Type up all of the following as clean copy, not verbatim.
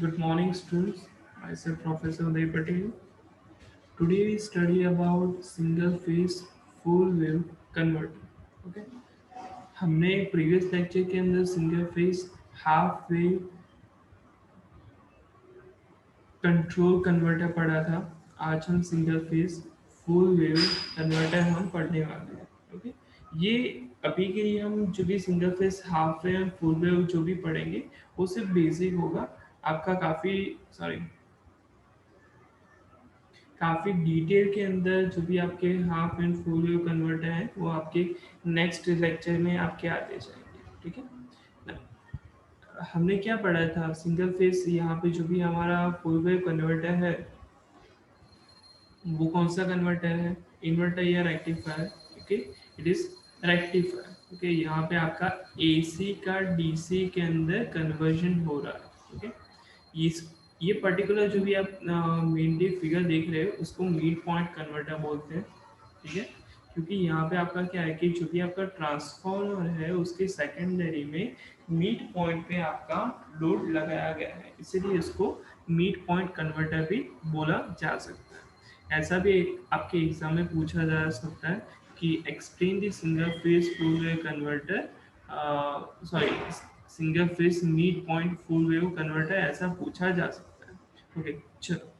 Good morning, students. Myself, Professor Uday Patel. Today we study about single phase full wave converter. Okay. हमने previous lecture के अंदर single phase half wave control converter पढ़ा था। आज हम single phase full wave converter हम पढ़ने वाले हैं। ओके। ये अभी के लिए हम जो भी single phase half wave full wave जो भी पढ़ेंगे वो सिर्फ बेसिक होगा। आपका काफ़ी डिटेल के अंदर जो भी आपके half and full wave converter हैं वो आपके नेक्स्ट लेक्चर में आपके आते जाएंगे। ठीक है। हमने क्या पढ़ा था सिंगल फेज यहाँ पे जो भी हमारा फुल वेव कन्वर्टर है वो कौन सा कन्वर्टर है, इन्वर्टर या rectifier. Okay, it is rectifier. Okay, यहाँ पे आपका एसी का डीसी के अंदर कन्वर्जन हो रहा है। ओके, इस ये पर्टिकुलर जो भी आप मेनली फिगर देख रहे हो उसको मिड पॉइंट कन्वर्टर बोलते हैं। ठीक है, क्योंकि यहाँ पे आपका क्या है कि जो भी आपका ट्रांसफॉर्मर है उसके सेकेंडरी में मिड पॉइंट पे आपका लोड लगाया गया है, इसीलिए इसको मिड पॉइंट कन्वर्टर भी बोला जा सकता है। ऐसा भी आपके एग्जाम में पूछा जा सकता है कि explain the single phase full wave converter, sorry, single phase mid point full wave converter, ऐसा पूछा जा सकता है। ओके, चलो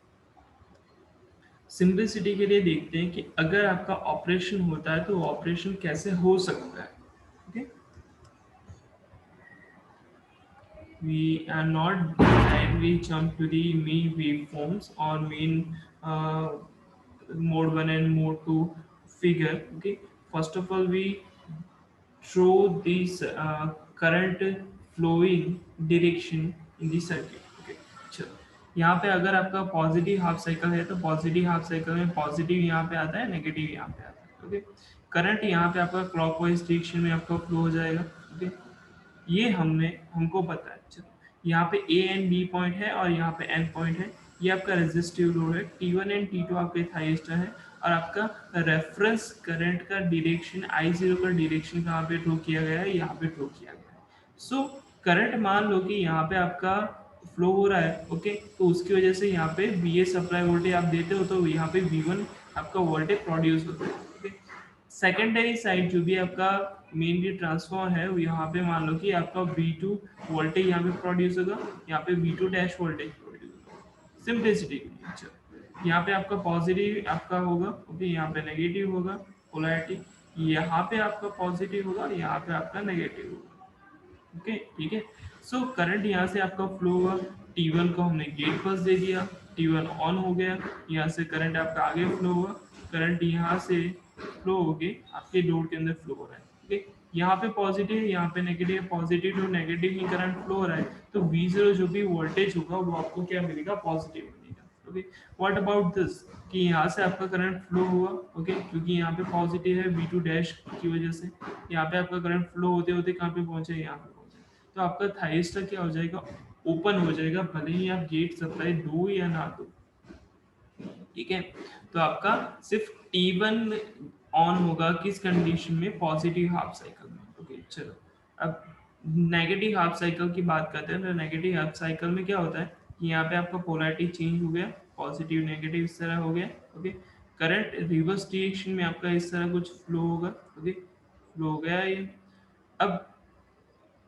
सिंपलिसिटी के लिए देखते हैं कि अगर आपका ऑपरेशन होता है तो ऑपरेशन कैसे हो सकता है। Okay, we are not directly jump to the main waveforms or main mode 1 and mode 2 figure. Okay, first of all we throw this current flowing direction in the circuit. Okay, चलो यहाँ पे अगर आपका positive half cycle है तो positive half cycle में positive यहाँ पे आता है, नेगेटिव यहाँ पे आता है। ओके, करंट यहाँ पे आपका क्लॉकवाइज डायरेक्शन में आपका फ्लो हो जाएगा। ओके, ये हमको पता है। चलो यहाँ पे ए एंड बी पॉइंट है और यहाँ पे एन पॉइंट है। ये आपका रेजिस्टिव लोड है, T1 एंड T2 आपके थाइस्टर है। और आपका रेफरेंस करंट का डायरेक्शन I0 का डायरेक्शन कहाँ पे ड्रॉ किया गया है, यहाँ पे ड्रॉ किया गया है। सो करंट मान लो कि यहाँ पे आपका फ्लो हो रहा है। ओके, तो उसकी वजह से यहाँ पे VA सप्लाई वोल्टेज आप देते हो तो यहाँ पे V1 आपका वोल्टेज प्रोड्यूस होता है। ओके, सेकेंडरी साइड जो भी आपका मेनली ट्रांसफॉर्मर है वो यहाँ पे मान लो कि आपका V2 वोल्टेज यहाँ पे प्रोड्यूस होगा, यहाँ पे V2 डैश वोल्टेज प्रोड्यूस होगा सिंपलिसिटी के लिए। अच्छा, यहाँ पे आपका पॉजिटिव आपका होगा, ओके, यहाँ पे नेगेटिव होगा पोलैरिटी, यहाँ पे आपका पॉजिटिव होगा, यहाँ पे आपका नेगेटिव होगा। ओके, ठीक है। सो करंट यहाँ से आपका फ्लो हुआ, T1 को हमने गेट पास दे दिया, T1 ऑन हो गया, यहाँ से करंट आपका आगे फ्लो हुआ, करंट यहाँ से फ्लो हो गए आपके लोड के अंदर फ्लो हो रहा है। ओके, यहाँ पे पॉजिटिव है, यहाँ पे नेगेटिव, पॉजिटिव टू नेगेटिव ही करंट फ्लो हो रहा है, तो V0 जो भी वोल्टेज होगा वो आपको क्या मिलेगा, पॉजिटिव मिलेगा। ओके, व्हाट अबाउट दिस कि यहाँ से आपका करंट फ्लो हुआ, ओके, क्योंकि यहाँ पे पॉजिटिव है V2 डैश की वजह से, यहाँ पे आपका करंट फ्लो होते होते कहाँ पे पहुंचे, यहाँ पे पहुंचे, तो आपका थाइस्टर क्या हो जाएगा, ओपन हो जाएगा, भले ही आप गेट सप्लाई दो या ना दो। ठीक है, तो आपका सिर्फ T1 ऑन होगा किस कंडीशन में, पॉजिटिव हाफ साइकिल में। ओके, चलो अब नेगेटिव हाफ साइकिल की बात करते हैं। तो नेगेटिव हाफ साइकिल में क्या होता है कि यहाँ पे आपका पोलैरिटी चेंज हो गया, पॉजिटिव नेगेटिव इस तरह हो गया। ओके, करंट रिवर्स डायरेक्शन में आपका इस तरह कुछ फ्लो होगा। ओके, फ्लो हो गया ये। अब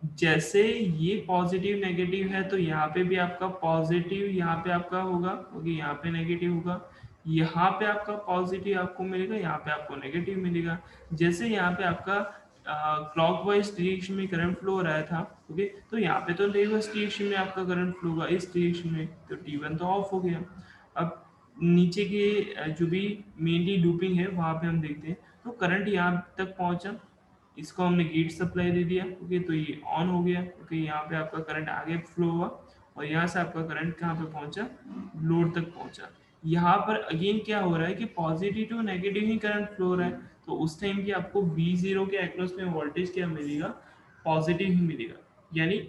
जैसे ये पॉजिटिव नेगेटिव है तो यहाँ पे भी आपका पॉजिटिव यहाँ पे आपका होगा, ओके, यहाँ पे नेगेटिव होगा, यहाँ पे आपका पॉजिटिव आपको मिलेगा, यहाँ पे आपको नेगेटिव मिलेगा। जैसे यहाँ पे आपका क्लॉकवाइज डायरेक्शन में करंट फ्लो हो रहा था, ओके, तो यहाँ पे तो रिवर्स डायरेक्शन में आपका करंट फ्लो होगा इस डायरेक्शन में, तो T1 तो ऑफ हो गया। अब नीचे के जो भी मेनली लूपिंग है वहां पे हम देखते हैं, तो करंट यहाँ तक पहुंचा, इसको हमने गेट सप्लाई दे दिया। ओके, तो ये ऑन हो गया। ओके, यहाँ पे आपका करंट आगे फ्लो हुआ और यहाँ से आपका करंट कहाँ पे पहुंचा, लोड तक पहुंचा। यहाँ पर अगेन क्या हो रहा है कि पॉजिटिव टू नेगेटिव ही करंट फ्लो हो रहा है, तो उस टाइम की आपको V0 के अक्रॉस में वोल्टेज क्या मिलेगा, पॉजिटिव ही मिलेगा। यानी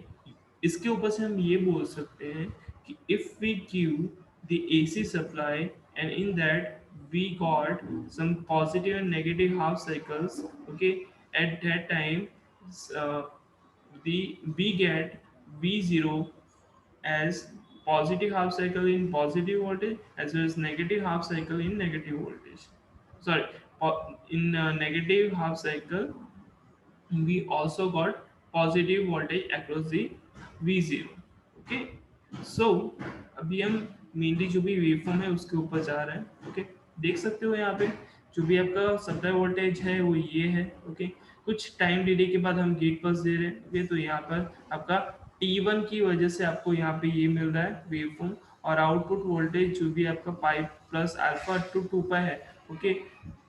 इसके ऊपर से हम ये बोल सकते हैं कि if we give the AC supply and in that we got some positive and negative half cycles, okay, at that time uh, the we get V0 as positive half cycle in positive voltage as well as negative half cycle in negative voltage. Sorry, in negative half cycle we also got positive voltage across the V0. Okay, so अभी हम mainly जो भी waveform है उसके ऊपर जा रहे हैं. ओके, देख सकते हो यहाँ पे जो भी आपका सप्लाई वोल्टेज है वो ये है. ओके, कुछ टाइम डिले के बाद हम गेट पल्स दे रहे हैं. ओके, तो यहाँ पर आपका T1 की वजह से आपको यहाँ पे ये मिल रहा है वेवफॉर्म, और आउटपुट वोल्टेज जो भी आपका पाई प्लस अल्फा टू 2 पाई है. ओके,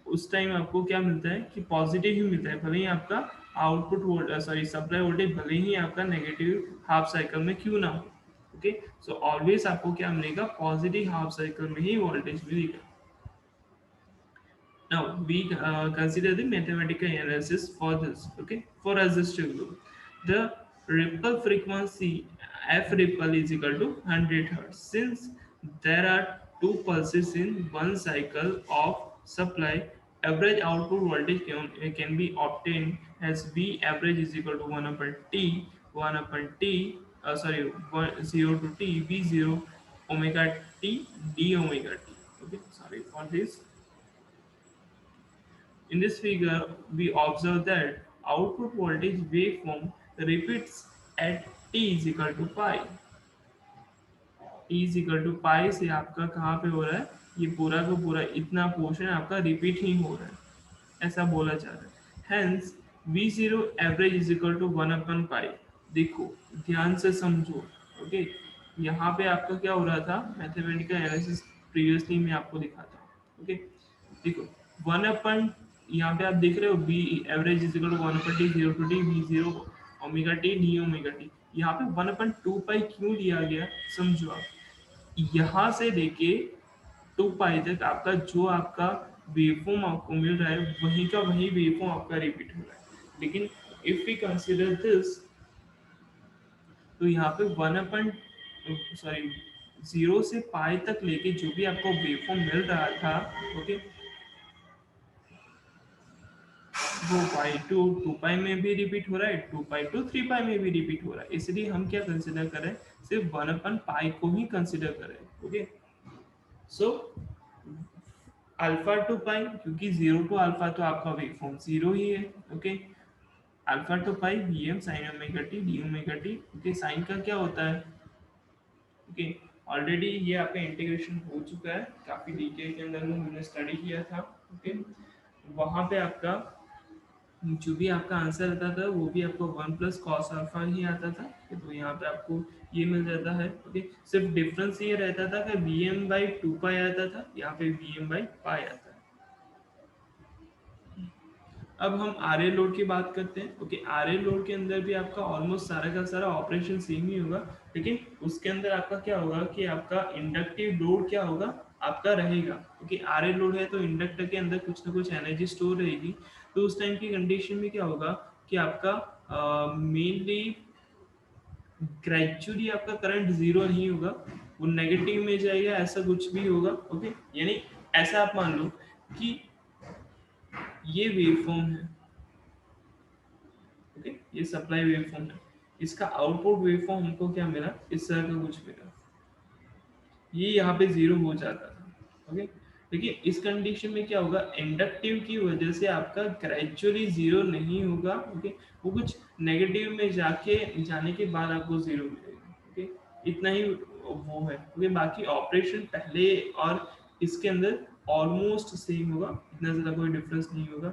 उस टाइम आपको क्या मिलता है कि पॉजिटिव ही मिलता है, भले ही आपका output volt sorry supply voltage भले ही आपका नेगेटिव हाफ साइकिल में क्यों ना हो. ओके, सो ऑलवेज आपको क्या मिलेगा, पॉजिटिव हाफ साइकिल में ही वोल्टेज मिलेगा. Now we consider the mathematical analysis for this. Okay, for resistive loop, the ripple frequency f ripple is equal to 100 hertz. Since there are two pulses in one cycle of supply, average output voltage can be obtained as V average is equal to 1 upon T, 1 upon T, sorry, 0 to T, V 0 omega T d omega T. Okay, sorry for this. In this figure, we observe that output voltage waveform repeats at t is equal to pi. T is equal to pi से आपका कहाँ पे हो रहा है, ये पूरा का पूरा इतना पोर्शन आपका रिपीट ही हो रहा है, ऐसा बोला जा रहा है. Hence, V0 average is equal to 1 upon pi. देखो, ध्यान से समझो. ओके, यहाँ पे आपका क्या हो रहा था, मैथमेटिकल एनालिसिस प्रीवियसली मैं आपको दिखाता हूँ. ओके, देखो 1 अपन यहाँ पे आप देख रहे हो B average is equal to 1/t 0 to t v0 omega T D omega T. यहाँ पे 1/2 पाई क्यों लिया गया, समझो आप. यहाँ से लेके 2 पाई तक आपका जो आपका वेवफॉर्म आपको मिल रहा है वही का वही वेवफॉर्म आपका रिपीट हो रहा है. लेकिन इफ वी कंसिडर दिस, तो यहाँ पे 1 अपन सॉरी 0 से पाई तक लेके जो भी आपको वेवफॉर्म मिल रहा था. ओके, वो पाई टू 2 पाई में भी रिपीट हो रहा है, 2 पाई टू 3 पाई में भी रिपीट हो रहा है. इसलिए हम क्या कंसिडर करें, सिर्फ 1/पाई को ही कंसिडर करें. ओके, सो अल्फा टू पाई, क्योंकि 0 to अल्फा तो आपका वेव फॉर्म 0 ही है. Okay, alpha to pi V M sine omega T D omega T. Okay, sine का क्या होता है. ओके, ऑलरेडी ये आपका इंटीग्रेशन हो चुका है काफी डिटेल के अंदर में हमने स्टडी किया था. ओके, वहां पे आपका जो भी आपका आंसर आता था वो भी आपको 1 + cos अल्फा ही आता था. तो यहाँ पे आपको ये मिल जाता है. ओके, सिर्फ डिफरेंस ये रहता था कि Vm/2 पाई आता था, यहाँ पे Vm/पाई आता है. अब हम आर ए लोड की बात करते हैं. ओके, आर ए लोड के अंदर भी आपका ऑलमोस्ट सारा का सारा ऑपरेशन सेम ही होगा, लेकिन उसके अंदर आपका क्या होगा कि आपका इंडक्टिव लोड क्या होगा, आपका रहेगा. क्योंकि आर ए लोड है तो इंडक्टर के अंदर कुछ ना कुछ एनर्जी स्टोर रहेगी. तो उस टाइम की कंडीशन में क्या होगा कि आपका मेनली ग्रेजुअली आपका करंट जीरो नहीं होगा, वो नेगेटिव में जाएगा, ऐसा कुछ भी होगा. ओके, यानी ऐसा आप मान लो कि ये वेवफॉर्म है. ओके, ये सप्लाई वेवफॉर्म है, इसका आउटपुट वेवफॉर्म हमको क्या मिला, इस तरह का कुछ मिला, ये यहाँ पे जीरो हो जाता था. ओके, लेकिन इस कंडीशन में क्या होगा, इंडक्टिव की वजह से आपका ग्रेजुअली जीरो नहीं होगा. ओके, वो कुछ नेगेटिव में जाके जाने के बाद आपको जीरो मिलेगा. ओके, इतना ही वो है. ओके, बाकी ऑपरेशन पहले और इसके अंदर ऑलमोस्ट सेम होगा, इतना ज़्यादा कोई डिफरेंस नहीं होगा.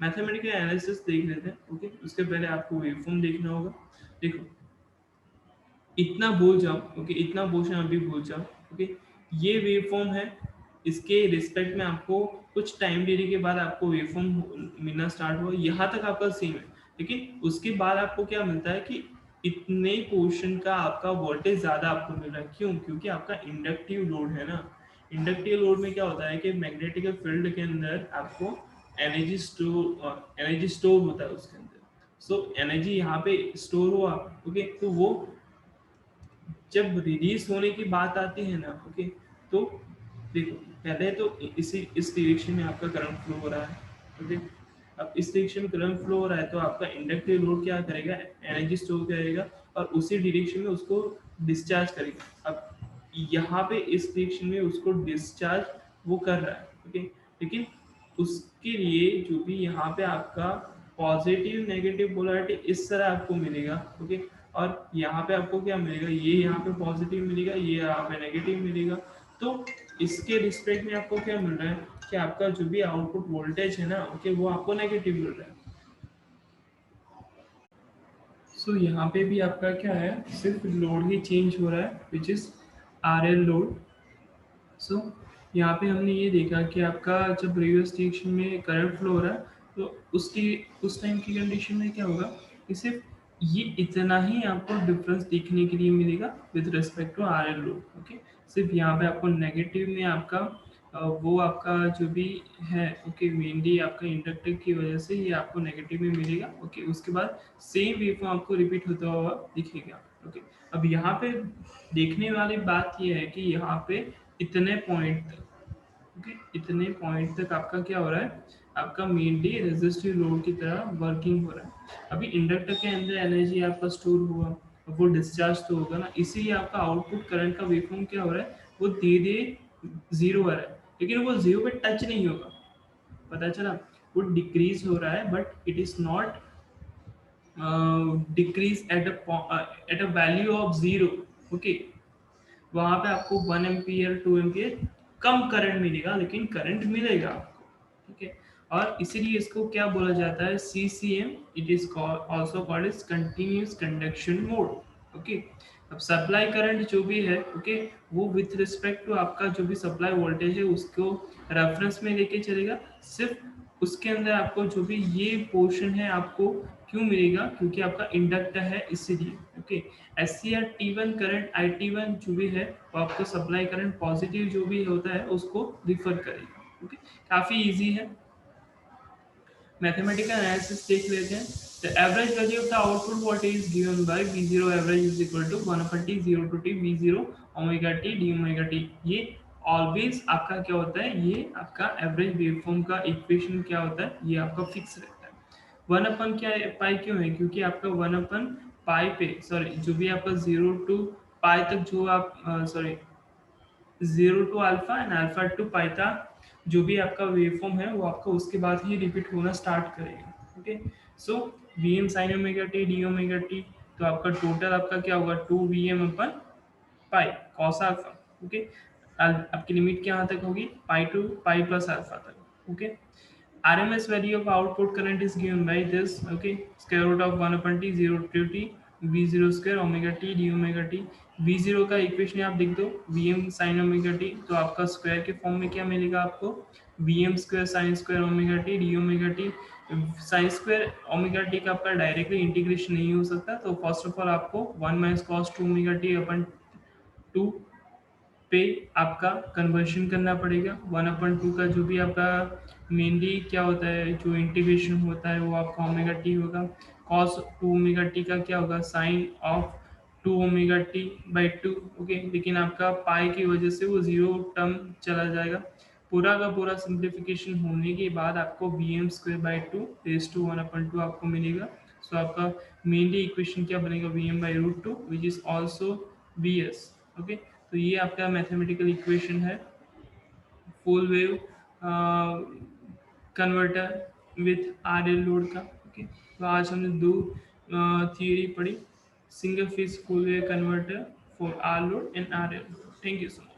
मैथमेटिकल एनालिसिस देख लेते हैं. ओके, उसके पहले आपको वेवफॉर्म देखना होगा. देखो, इतना भूल जाओ. ओके, इतना पोर्शन अभी भूल जाओ. ओके, ये वेवफॉर्म है, इसके रिस्पेक्ट में आपको कुछ टाइम डिले के बाद आपको वेवफॉर्म मिलना स्टार्ट हुआ, यहाँ तक आपका सेम है. लेकिन उसके बाद आपको क्या मिलता है कि इतने पोर्शन का आपका वोल्टेज ज़्यादा आपको मिल रहा है. क्यों, क्योंकि आपका इंडक्टिव लोड है ना. इंडक्टिव लोड में क्या होता है कि मैग्नेटिक फील्ड के अंदर आपको एनर्जी स्टोर होता है उसके अंदर. सो एनर्जी यहाँ पे स्टोर हुआ. ओके, तो वो जब रिलीज होने की बात आती है ना. ओके, तो देखो पहले तो इस डायरेक्शन में आपका करंट फ्लो हो रहा है. ओके, अब इस डायरेक्शन में करंट फ्लो हो रहा है तो आपका इंडक्टिव लोड क्या करेगा, एनर्जी स्टोर करेगा और उसी डायरेक्शन में उसको डिस्चार्ज करेगा. अब यहाँ पे इस रिएक्शन में उसको डिस्चार्ज वो कर रहा है, ओके। लेकिन उसके लिए जो भी यहाँ पे आपका पॉजिटिव नेगेटिव पोलैरिटी इस तरह आपको मिलेगा, ओके। और यहाँ पे आपको क्या मिलेगा, ये यहाँ पे पॉजिटिव मिलेगा, ये यहाँ पे नेगेटिव मिलेगा। तो इसके रिस्पेक्ट में आपको क्या मिल रहा है कि आपका जो भी आउटपुट वोल्टेज है ना, ओके, वो आपको नेगेटिव मिल रहा है। सो यहाँ पे भी आपका क्या है, सिर्फ लोड ही चेंज हो रहा है, which is R L load. So यहाँ पे हमने ये देखा कि आपका जब रिवर्स डायरेक्शन में करंट फ्लो हो रहा है, तो उसकी उस टाइम की कंडीशन में क्या होगा कि सिर्फ ये इतना ही आपको डिफरेंस देखने के लिए मिलेगा with respect to R L load, okay. सिर्फ यहाँ पे आपको नेगेटिव में आपका वो आपका जो भी है, ओके, मेनली आपका इंडक्टर की वजह से ये आपको नेगेटिव में मिलेगा, ओके। उसके बाद सेम वेव आपको रिपीट होता हुआ दिखेगा, ओके। अब यहाँ पे देखने वाली बात ये है कि यहाँ पे इतने पॉइंट तक, ओके, इतने पॉइंट तक आपका क्या हो रहा है, आपका मेनली रेजिस्टिव लोड की तरह वर्किंग हो रहा है। अभी इंडक्टर के अंदर एनर्जी आपका स्टोर हुआ, अब वो डिस्चार्ज तो होगा ना, इसीलिए आपका आउटपुट करंट का वेवफॉर्म क्या हो रहा है, वो धीरे धीरे जीरो आ रहा है, लेकिन वो जीरो पे टच नहीं होगा, पता चला। वो डिक्रीज हो रहा है but it is not decrease at a value of zero, okay. वहां पे आपको 1 एम्पियर 2 एम्पियर कम करंट मिलेगा, लेकिन करंट मिलेगा आपको, ठीक है। और इसीलिए इसको क्या बोला जाता है, CCM, it is also called is continuous conduction mode, okay. अब सप्लाई करंट जो भी है, ओके, वो विथ रिस्पेक्ट टू आपका जो भी सप्लाई वोल्टेज है उसको रेफरेंस में लेके चलेगा। सिर्फ उसके अंदर आपको जो भी ये पोर्शन है आपको क्यों मिलेगा, क्योंकि आपका इंडक्टर है इसीलिए, okay. SCR T1 current IT1 जो भी है वो आपको सप्लाई करंट पॉजिटिव जो भी होता है उसको रिफर करेगा, ओके। काफी इजी है। मैथमेटिकल एनालिसिस देख लेते हैं। The average value of the output voltage given by V0 average is equal to 1/T 0 to T V0 omega T D omega T. ये ऑलवेज आपका क्या होता है, ये आपका एवरेज वेवफॉर्म का इक्वेशन क्या होता है, ये आपका फिक्स रहता है। 1 अपन क्या है, पाई क्यों है, क्योंकि आपका 1 अपन पाई पे, सॉरी, जो भी आपका 0 to पाई तक जो आप sorry 0 to alpha and alpha to pi था, जो भी आपका वेवफॉर्म है वो आपका उसके बाद ही रिपीट होना स्टार्ट करेगा, okay. So V M sine omega T D omega T, तो आपका टोटल आपका क्या होगा 2 Vm upon pi cos alpha, okay. आपकी लिमिट क्या यहाँ तक होगी, pi to pi plus alpha तक, okay. RMS value of output current is given by this, okay, square root of 1/T 0 to T V0 square omega t d omega t। V0 का equation आप लिख दो Vm sin omega t, तो आपका square के form में क्या मिलेगा आपको, Vm square sin square omega t d omega t। Sine square omega T का आपका डायरेक्टली इंटीग्रेशन नहीं हो सकता, तो फर्स्ट ऑफ ऑल आपको 1 - cos 2 ओमेगा t/2 पे आपका कन्वर्शन करना पड़ेगा। 1/2 का जो भी आपका मेनली क्या होता है, जो इंटीग्रेशन होता है वो आपका ओमेगा टी होगा। कॉस 2 ओमेगा टी का क्या होगा, साइन ऑफ 2 ओमेगा टी/2, ओके। लेकिन आपका पाई की वजह से वो जीरो टर्म चला जाएगा। पूरा का पूरा सिंप्लीफिकेशन होने के बाद आपको Vm²/2 रेज टू 1/2 आपको मिलेगा। सो आपका मेनली इक्वेशन क्या बनेगा, Vm/√2 which is also Vs, okay. तो ये आपका मैथमेटिकल इक्वेशन है full wave converter with R L load का, ओके। तो आज हमने दो थियरी पढ़ी, single phase full wave converter for R load and R L load. Thank you so much.